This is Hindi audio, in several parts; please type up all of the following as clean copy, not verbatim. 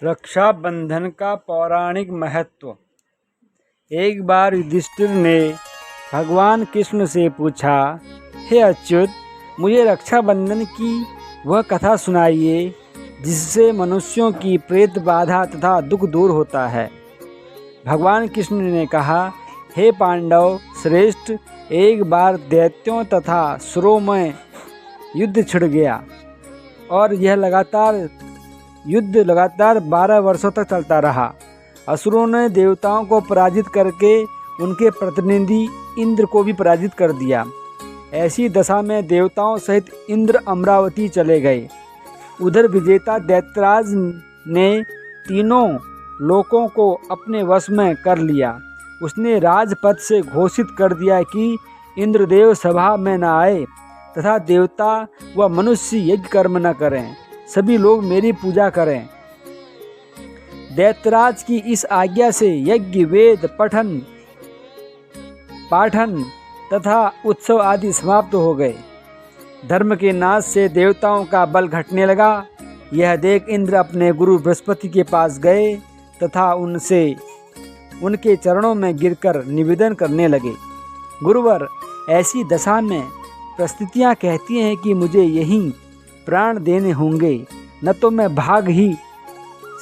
रक्षाबंधन का पौराणिक महत्व। एक बार युधिष्ठिर ने भगवान कृष्ण से पूछा, हे अच्युत, मुझे रक्षाबंधन की वह कथा सुनाइए जिससे मनुष्यों की प्रेत बाधा तथा दुख दूर होता है। भगवान कृष्ण ने कहा, हे पांडव श्रेष्ठ, एक बार दैत्यों तथा असुरों में युद्ध छिड़ गया और यह युद्ध लगातार 12 वर्षों तक चलता रहा। असुरों ने देवताओं को पराजित करके उनके प्रतिनिधि इंद्र को भी पराजित कर दिया। ऐसी दशा में देवताओं सहित इंद्र अमरावती चले गए। उधर विजेता दैत्यराज ने तीनों लोकों को अपने वश में कर लिया। उसने राजपद से घोषित कर दिया कि इंद्रदेव सभा में न आए तथा देवता व मनुष्य यज्ञ कर्म न करें, सभी लोग मेरी पूजा करें। दैत्यराज की इस आज्ञा से यज्ञ, वेद पाठन तथा उत्सव आदि समाप्त हो गए। धर्म के नाश से देवताओं का बल घटने लगा। यह देख इंद्र अपने गुरु बृहस्पति के पास गए तथा उनके चरणों में गिरकर निवेदन करने लगे। गुरुवर, ऐसी दशा में परिस्थितियाँ कहती हैं कि मुझे यहीं प्राण देने होंगे। न तो मैं भाग ही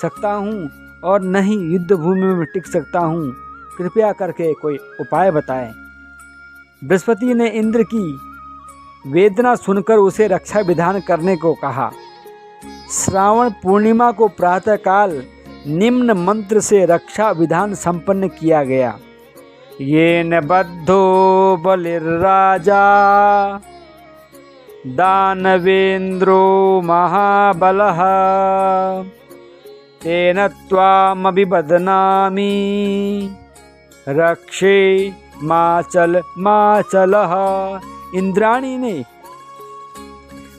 सकता हूँ और न ही युद्ध भूमि में टिक सकता हूँ। कृपया करके कोई उपाय बताएं। बृहस्पति ने इंद्र की वेदना सुनकर उसे रक्षा विधान करने को कहा। श्रावण पूर्णिमा को प्रातःकाल निम्न मंत्र से रक्षा विधान संपन्न किया गया। येन बद्धो बलिर्राजा दानवेन्द्रो महाबलः तेन त्वामपि बध्नामि रक्षे माचलः। इंद्राणी ने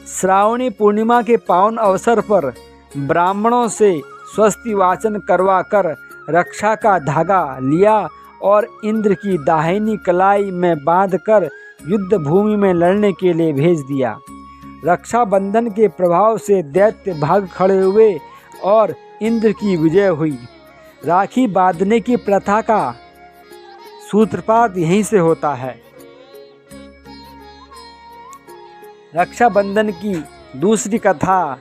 श्रावणी पूर्णिमा के पावन अवसर पर ब्राह्मणों से स्वस्ति वाचन करवा कर रक्षा का धागा लिया और इंद्र की दाहिनी कलाई में बांधकर युद्ध भूमि में लड़ने के लिए भेज दिया। रक्षाबंधन के प्रभाव से दैत्य भाग खड़े हुए और इंद्र की विजय हुई। राखी बांधने की प्रथा का सूत्रपात यहीं से होता है। रक्षाबंधन की दूसरी कथा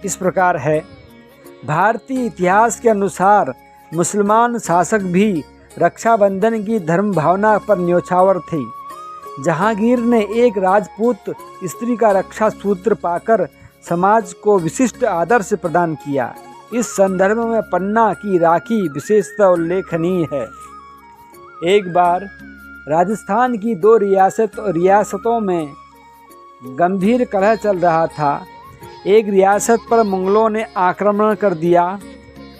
इस प्रकार है। भारतीय इतिहास के अनुसार मुसलमान शासक भी रक्षाबंधन की धर्म भावना पर न्योछावर थे। जहांगीर ने एक राजपूत स्त्री का रक्षा सूत्र पाकर समाज को विशिष्ट आदर्श प्रदान किया। इस संदर्भ में पन्ना की राखी विशेषता उल्लेखनीय है। एक बार राजस्थान की 2 रियासतों में गंभीर कलह चल रहा था। एक रियासत पर मुगलों ने आक्रमण कर दिया।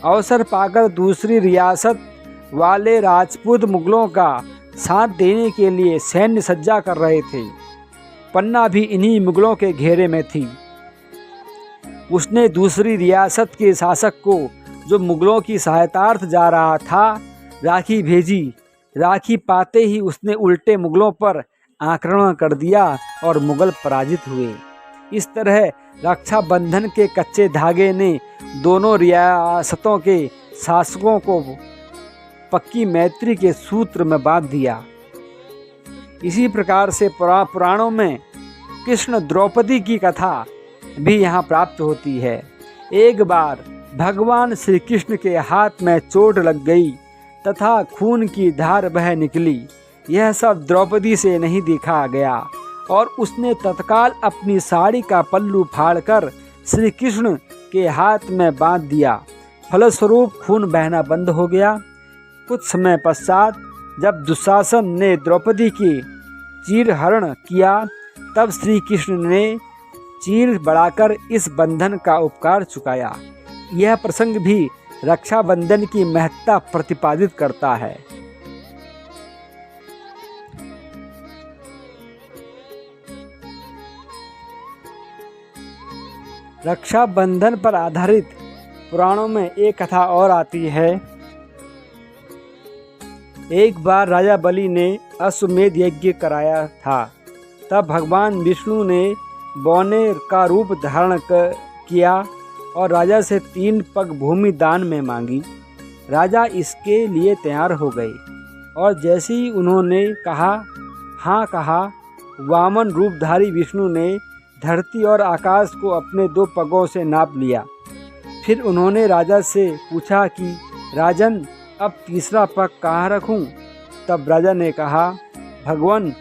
अवसर पाकर दूसरी रियासत वाले राजपूत मुगलों का साथ देने के लिए सैन्य सज्जा कर रहे थे। पन्ना भी इन्हीं मुगलों के घेरे में थी। उसने दूसरी रियासत के शासक को, जो मुगलों की सहायतार्थ जा रहा था, राखी भेजी। राखी पाते ही उसने उल्टे मुगलों पर आक्रमण कर दिया और मुगल पराजित हुए। इस तरह रक्षाबंधन के कच्चे धागे ने दोनों रियासतों के शासकों को पक्की मैत्री के सूत्र में बांध दिया। इसी प्रकार से पुराणों में कृष्ण द्रौपदी की कथा भी यहाँ प्राप्त होती है। एक बार भगवान श्री कृष्ण के हाथ में चोट लग गई तथा खून की धार बह निकली। यह सब द्रौपदी से नहीं देखा गया और उसने तत्काल अपनी साड़ी का पल्लू फाड़कर श्री कृष्ण के हाथ में बांध दिया। फलस्वरूप खून बहना बंद हो गया। कुछ समय पश्चात जब दुशासन ने द्रौपदी की चीरहरण किया, तब श्री कृष्ण ने चीर बढ़ाकर इस बंधन का उपकार चुकाया। यह प्रसंग भी रक्षाबंधन की महत्ता प्रतिपादित करता है। रक्षाबंधन पर आधारित पुराणों में एक कथा और आती है। एक बार राजा बलि ने अश्वमेध यज्ञ कराया था। तब भगवान विष्णु ने बौने का रूप धारण किया और राजा से 3 पग भूमि दान में मांगी। राजा इसके लिए तैयार हो गए और जैसे ही उन्होंने हाँ कहा, वामन रूपधारी विष्णु ने धरती और आकाश को अपने 2 पगों से नाप लिया। फिर उन्होंने राजा से पूछा कि राजन, अब तीसरा पग कहाँ रखूं? तब राजा ने कहा, भगवान,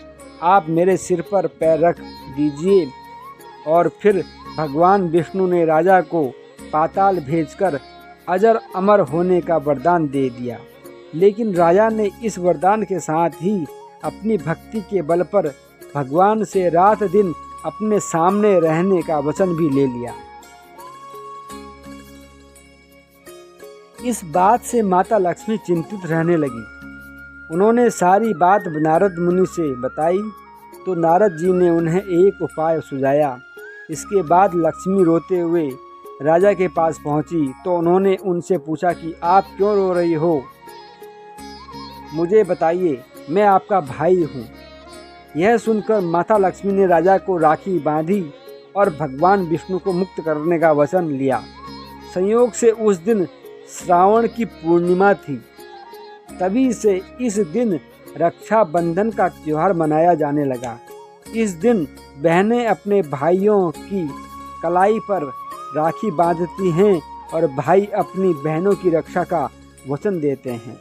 आप मेरे सिर पर पैर रख दीजिए। और फिर भगवान विष्णु ने राजा को पाताल भेजकर अजर अमर होने का वरदान दे दिया। लेकिन राजा ने इस वरदान के साथ ही अपनी भक्ति के बल पर भगवान से रात दिन अपने सामने रहने का वचन भी ले लिया। इस बात से माता लक्ष्मी चिंतित रहने लगी। उन्होंने सारी बात नारद मुनि से बताई तो नारद जी ने उन्हें एक उपाय सुझाया। इसके बाद लक्ष्मी रोते हुए राजा के पास पहुंची तो उन्होंने उनसे पूछा कि आप क्यों रो रही हो? मुझे बताइए, मैं आपका भाई हूँ। यह सुनकर माता लक्ष्मी ने राजा को राखी बांधी और भगवान विष्णु को मुक्त करने का वचन लिया। संयोग से उस दिन श्रावण की पूर्णिमा थी। तभी से इस दिन रक्षाबंधन का त्योहार मनाया जाने लगा। इस दिन बहनें अपने भाइयों की कलाई पर राखी बांधती हैं और भाई अपनी बहनों की रक्षा का वचन देते हैं।